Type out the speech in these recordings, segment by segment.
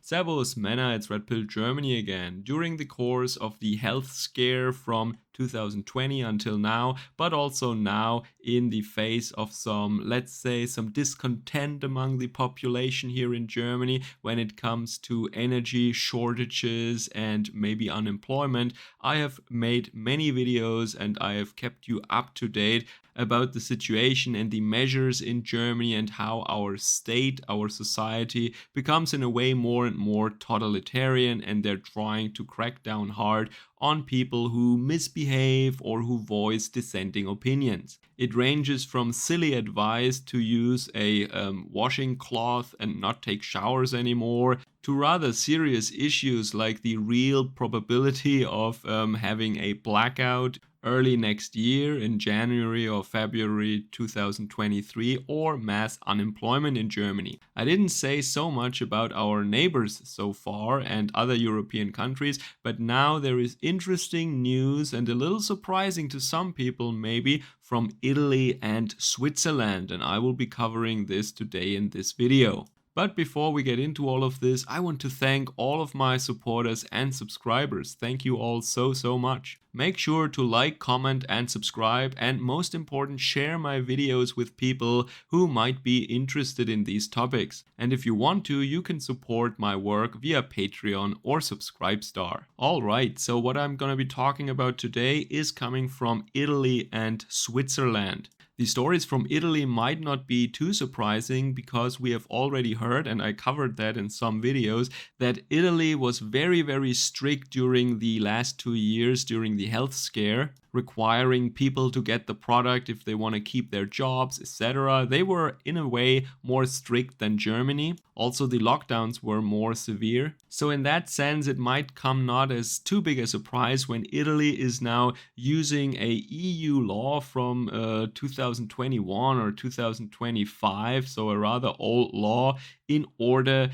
Servus, Männer, it's Red Pill Germany again. During the course of the health scare from 2020 until now, but also now in the face of some, let's say, some discontent among the population here in Germany when it comes to energy shortages and maybe unemployment, I have made many videos and I have kept you up to date about the situation and the measures in Germany and how our state, our society becomes in a way more and more totalitarian, and they're trying to crack down hard on people who misbehave or who voice dissenting opinions. It ranges from silly advice to use a washing cloth and not take showers anymore, to rather serious issues like the real probability of having a blackout early next year in January or February 2023, or mass unemployment in Germany. I didn't say so much about our neighbors so far and other European countries, but now there is interesting news and a little surprising to some people maybe from Italy and Switzerland, and I will be covering this today in this video. But before we get into all of this, I want to thank all of my supporters and subscribers. Thank you all so much. Make sure to like, comment and subscribe, and most important, share my videos with people who might be interested in these topics. And if you want to, you can support my work via Patreon or Subscribestar. Alright, so what I'm gonna be talking about today is coming from Italy and Switzerland. The stories from Italy might not be too surprising because we have already heard, and I covered that in some videos, that Italy was very strict during the last 2 years during the health scare, requiring people to get the product if they want to keep their jobs, etc. They were in a way more strict than Germany. Also, the lockdowns were more severe. So in that sense, it might come not as too big a surprise when Italy is now using a EU law from 2021 or 2025, so a rather old law, in order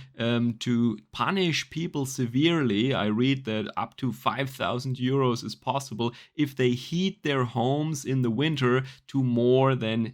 to punish people severely. I read that up to 5,000 euros is possible if they heat their homes in the winter to more than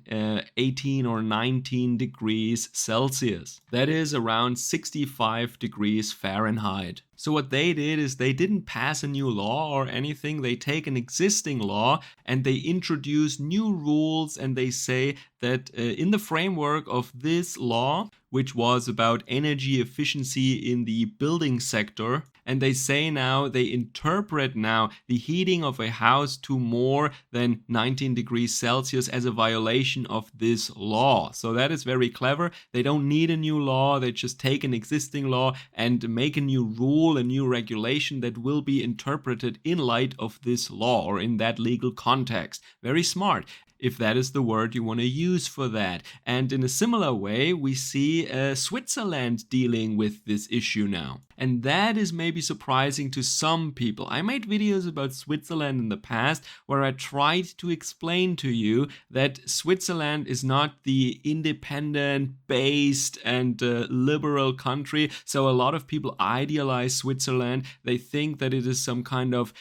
18 or 19 degrees Celsius. That is around 65 degrees Fahrenheit. So what they did is they didn't pass a new law or anything. They take an existing law and they introduce new rules, and they say that in the framework of this law, which was about energy efficiency in the building sector, and they say now, they interpret now the heating of a house to more than 19 degrees Celsius as a violation of this law. So that is very clever. They don't need a new law. They just take an existing law and make a new rule, a new regulation that will be interpreted in light of this law or in that legal context. Very smart, if that is the word you want to use for that. And in a similar way, we see Switzerland dealing with this issue now. And that is maybe surprising to some people. I made videos about Switzerland in the past where I tried to explain to you that Switzerland is not the independent, based and liberal country. So a lot of people idealize Switzerland. They think that it is some kind of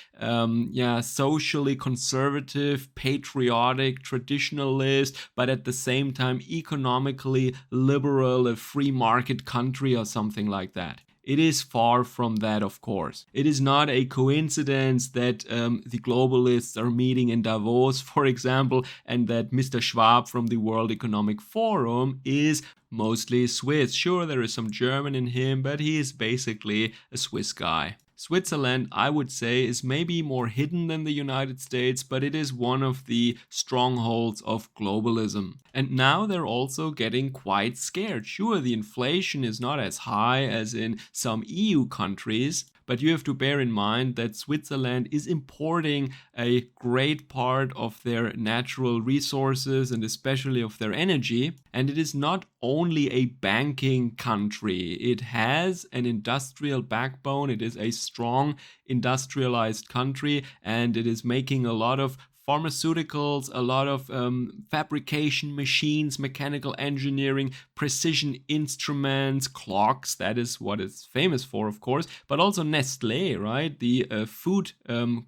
socially conservative, patriotic, traditionalist, but at the same time economically liberal, a free market country or something like that. It is far from that, of course. It is not a coincidence that the globalists are meeting in Davos, for example, and that Mr. Schwab from the World Economic Forum is mostly Swiss. Sure, there is some German in him, but he is basically a Swiss guy. Switzerland, I would say, is maybe more hidden than the United States, but it is one of the strongholds of globalism. And now they're also getting quite scared. Sure, the inflation is not as high as in some EU countries, but you have to bear in mind that Switzerland is importing a great part of their natural resources and especially of their energy. And it is not only a banking country. It has an industrial backbone. It is a strong industrialized country, and it is making a lot of pharmaceuticals, a lot of fabrication machines, mechanical engineering, precision instruments, clocks. That is what it's famous for, of course, but also Nestlé, right? The food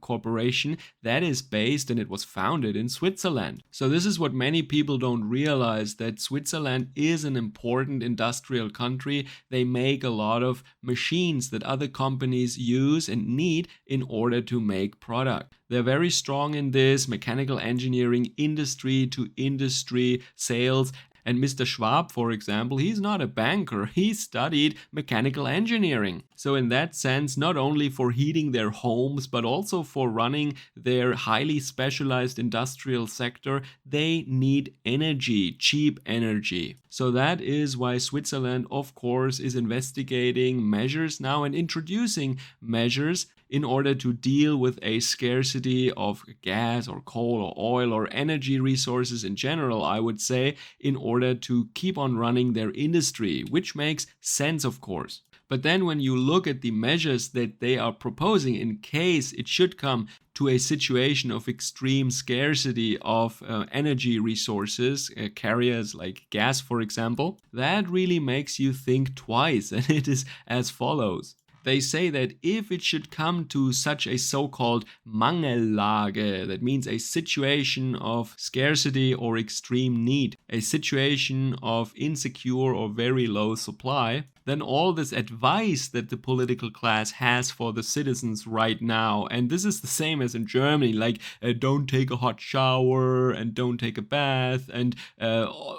corporation that is based and it was founded in Switzerland. So this is what many people don't realize, that Switzerland is an important industrial country. They make a lot of machines that other companies use and need in order to make product. They're very strong in this mechanical engineering, industry to industry sales. And Mr. Schwab, for example, he's not a banker, he studied mechanical engineering. So in that sense, not only for heating their homes, but also for running their highly specialized industrial sector, they need energy, cheap energy. So that is why Switzerland, of course, is investigating measures now and introducing measures in order to deal with a scarcity of gas or coal or oil or energy resources in general, I would say, in order to keep on running their industry, which makes sense, of course. But then when you look at the measures that they are proposing in case it should come to a situation of extreme scarcity of energy resources, carriers like gas, for example, that really makes you think twice, and it is as follows. They say that if it should come to such a so-called Mangellage, that means a situation of scarcity or extreme need, a situation of insecure or very low supply, then all this advice that the political class has for the citizens right now, and this is the same as in Germany, like don't take a hot shower and don't take a bath, and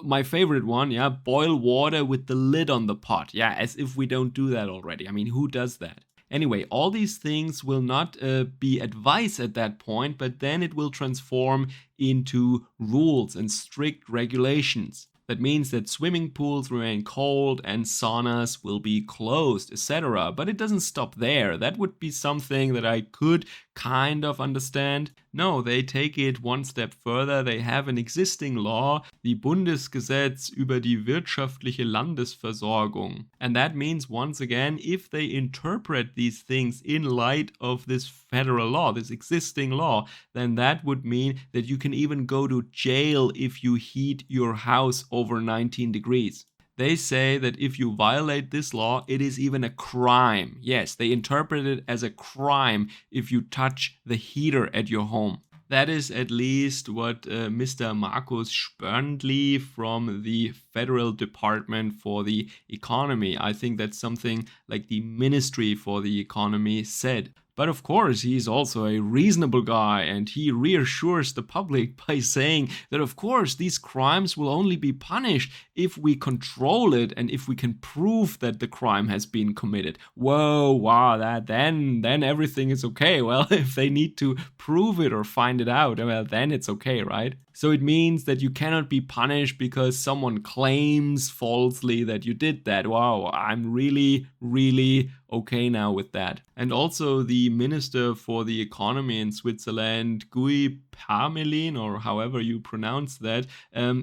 my favorite one, yeah, boil water with the lid on the pot, yeah, as if we don't do that already. I mean, who does that? Anyway, all these things will not be advice at that point, but then it will transform into rules and strict regulations. That means that swimming pools remain cold and saunas will be closed, etc. But it doesn't stop there. That would be something that I could kind of understand. No, they take it one step further. They have an existing law, the Bundesgesetz über die wirtschaftliche Landesversorgung. And that means, once again, if they interpret these things in light of this federal law, this existing law, then that would mean that you can even go to jail if you heat your house over 19 degrees. They say that if you violate this law, it is even a crime. Yes, they interpret it as a crime if you touch the heater at your home. That is at least what Mr. Markus Spörndli from the Federal Department for the Economy, I think that's something like the Ministry for the Economy, said. But of course, he's also a reasonable guy, and he reassures the public by saying that of course these crimes will only be punished if we control it and if we can prove that the crime has been committed. Whoa, wow, that then everything is okay. Well, if they need to prove it or find it out, well, then it's okay, right? So it means that you cannot be punished because someone claims falsely that you did that. Wow, I'm really, really okay now with that. And also the Minister for the Economy in Switzerland, Guy Parmelin, or however you pronounce that,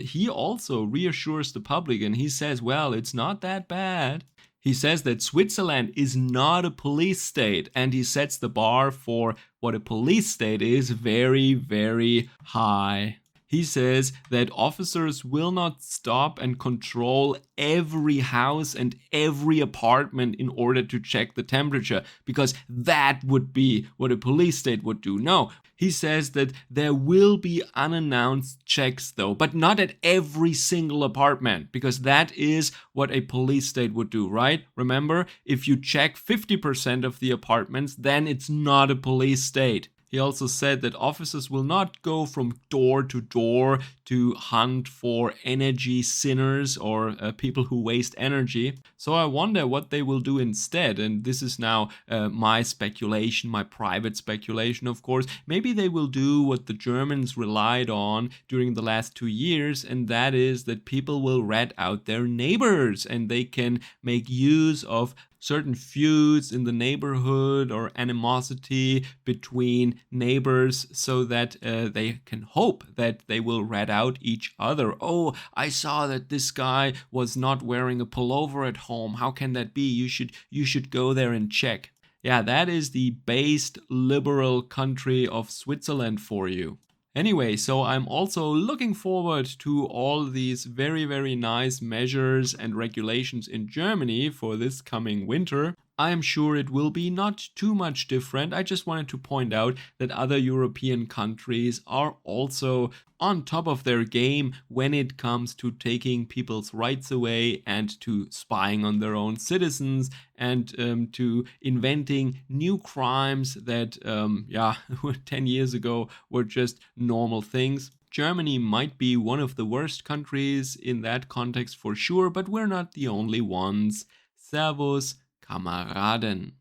he also reassures the public and he says, well, it's not that bad. He says that Switzerland is not a police state, and he sets the bar for what a police state is very, very high. He says that officers will not stop and control every house and every apartment in order to check the temperature, because that would be what a police state would do. No, he says that there will be unannounced checks though, but not at every single apartment, because that is what a police state would do, right? Remember, if you check 50% of the apartments, then it's not a police state. He also said that officers will not go from door to door to hunt for energy sinners or people who waste energy. So I wonder what they will do instead. And this is now my speculation, my private speculation, of course. Maybe they will do what the Germans relied on during the last 2 years, and that is that people will rat out their neighbors and they can make use of certain feuds in the neighborhood or animosity between neighbors so that they can hope that they will rat out each other. Oh, I saw that this guy was not wearing a pullover at home. How can that be? You should go there and check. Yeah, that is the based liberal country of Switzerland for you. Anyway, so I'm also looking forward to all these very, very nice measures and regulations in Germany for this coming winter. I am sure it will be not too much different. I just wanted to point out that other European countries are also on top of their game when it comes to taking people's rights away and to spying on their own citizens and to inventing new crimes that, yeah, 10 years ago were just normal things. Germany might be one of the worst countries in that context for sure, but we're not the only ones. Servus, Kameraden.